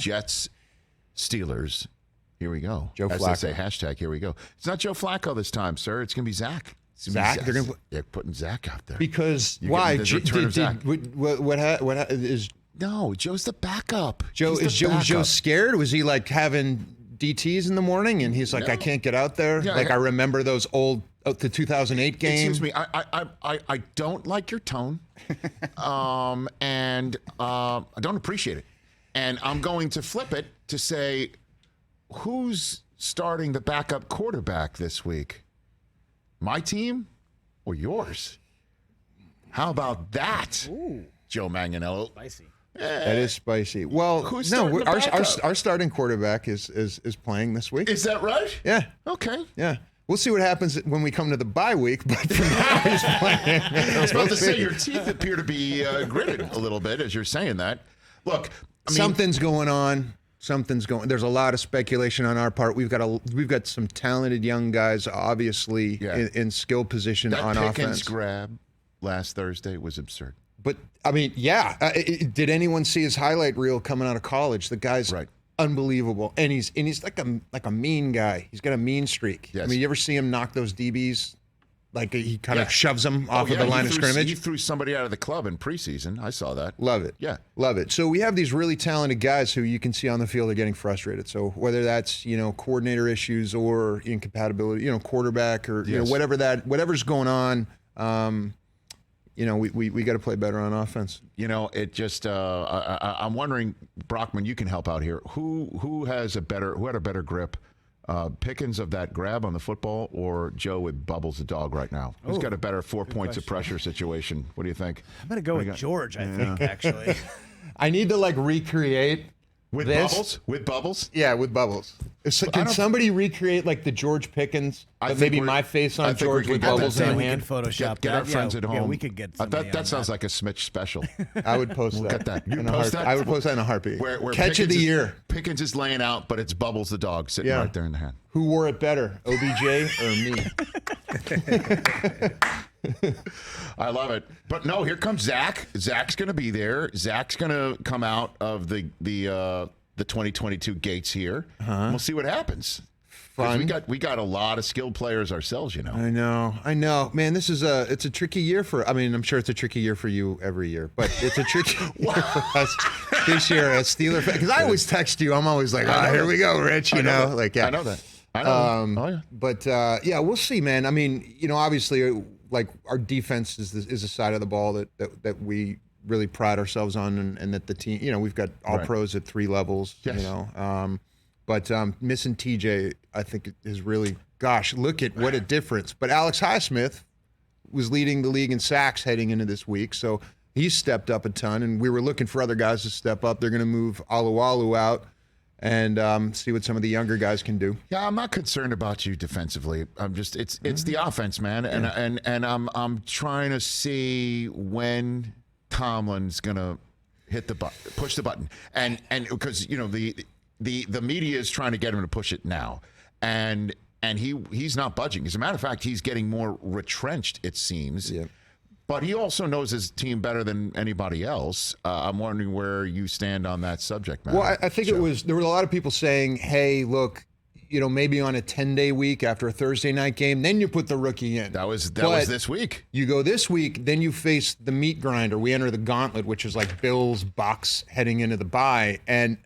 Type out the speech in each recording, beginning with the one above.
Jets, Steelers. Here we go. Joe As Flacco. they say, hashtag, here we go. It's not Joe Flacco this time, sir. It's going to be Zach. Zach? They're putting Zach out there. Because You're why? getting the return of Zach. What is No, Joe's the backup. Joe? He's the Was Joe backup. scared? Was he like having DTs in the morning and he's like, No. I can't get out there? Yeah, I remember those old the 2008 game. Excuse me, I don't like your tone, and I don't appreciate it. And I'm going to flip it to say, who's starting the backup quarterback this week? My team or yours? How about that, Ooh, Joe Manganiello? spicy. That is spicy. Well, Who's no, starting the backup? our starting quarterback is playing this week. Is that right? Yeah, Okay. yeah. We'll see what happens when we come to the bye week, but for now he's playing. I was about to say your teeth appear to be gritted a little bit as you're saying that. Look, I mean, Something's going on. There's a lot of speculation on our part. We've got some talented young guys, obviously, Yeah. in skill position that on Pickens offense. grab last Thursday was absurd. But I mean, yeah. Did anyone see his highlight reel coming out of college? The guy's Right. unbelievable, and he's like a mean guy. He's got a mean streak. Yes. I mean, you ever see him knock those DBs? Like he kind Yeah. of shoves them off Oh, of the he line of threw- scrimmage. He threw somebody out of the club in preseason. I saw that. Love it. Yeah. Love it. So we have these really talented guys who you can see on the field are getting frustrated. So whether that's, coordinator issues or incompatibility, quarterback or Yes. whatever's going on, we got to play better on offense. It just I'm wondering, Brockman, you can help out here. Who had a better grip? Pickens of that grab on the football or Joe with Bubbles the dog right now? Who's got a better 4 points of pressure situation? What do you think? I'm gonna go with George. I think actually. I need to recreate With this. Bubbles? With Bubbles? Yeah, with Bubbles. Can somebody recreate the George Pickens, I but think maybe we're- my face I on think we George could with get that Bubbles in done. the we can hand? Photoshop Get our friends at home. Yeah, we could get somebody that sounds like a Smitch special. I would post that. Get that. You in a post heart- that? I would post that in a heartbeat. Where Catch of Pickens the is- year. Pickens is laying out, but it's Bubbles the dog sitting Yeah. right there in the hand. Who wore it better, OBJ or me? I love it. But no, here comes Zach. Zach's going to be there. Zach's going to come out of the 2022 gates here. We'll see what happens. 'Cause Fun. We got a lot of skilled players ourselves, I know. Man, this is it's a tricky year I'm sure it's a tricky year for you every year, but it's a tricky year for us this year as Steeler fans. Because I always text you. I'm always like, here we go, Rich, I know that. Like, yeah. I know that. I know that. Oh, yeah. But yeah, we'll see, man. I mean, obviously, our defense is a side of the ball that we really pride ourselves on, and that the team, we've got all Right. pros at 3 levels, Yes. But missing TJ, I think, is really, gosh, look at what a difference. But Alex Highsmith was leading the league in sacks heading into this week, so he's stepped up a ton, and we were looking for other guys to step up. They're going to move Alualu out and see what some of the younger guys can do. Yeah, I'm not concerned about you defensively. I'm just it's the offense, man, and I'm trying to see when Tomlin's gonna hit the button, push the button, and because the media is trying to get him to push it now, and he's not budging. As a matter of fact, he's getting more retrenched, it seems. Yeah. But he also knows his team better than anybody else. I'm wondering where you stand on that subject matter. Well, I think there were a lot of people saying, hey, look, maybe on a 10-day week after a Thursday night game, then you put the rookie in. That was But this week. You go this week, then you face the meat grinder. We enter the gauntlet, which is like Bills, Bucks heading into the bye. And,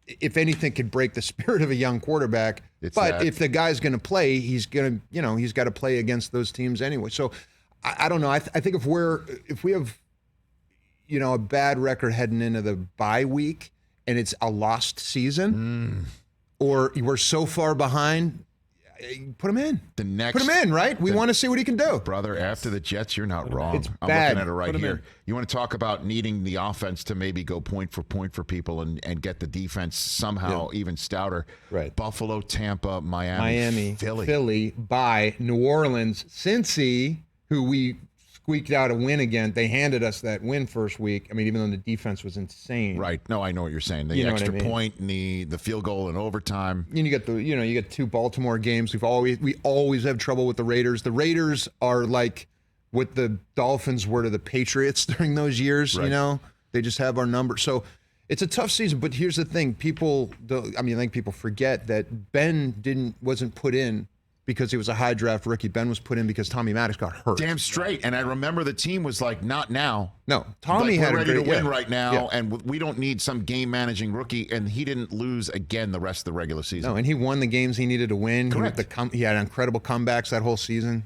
if anything could break the spirit of a young quarterback, if the guy's going to play, he's going to, he's got to play against those teams anyway. So I don't know. I think if we have, a bad record heading into the bye week and it's a lost season, or we're so far behind, put him in. Put him in, right? We want to see what he can do. Brother, after the Jets, you're not wrong. It's I'm bad. looking at it right Put 'em here. in. You want to talk about needing the offense to maybe go point for people and get the defense somehow even stouter. Right. Buffalo, Tampa, Miami, Philly, by New Orleans, Cincy, who we squeaked out a win again. They handed us that win first week. I mean, even though the defense was insane. Right. No, I know what you're saying. The You know what extra I mean. point and the field goal in overtime. And you got you got 2 Baltimore games. We always have trouble with the Raiders. The Raiders are like what the Dolphins were to the Patriots during those years. Right. They just have our number. So It's a tough season, but here's the thing: I think people forget that Ben wasn't put in because he was a high draft rookie. Ben was put in because Tommy Maddox got hurt. Damn straight. And I remember the team was like, not now. No, Tommy had we're ready to win yeah. right now, Yeah. and we don't need some game managing rookie. And he didn't lose again the rest of the regular season. No, and he won the games he needed to win. Correct. He had incredible comebacks that whole season.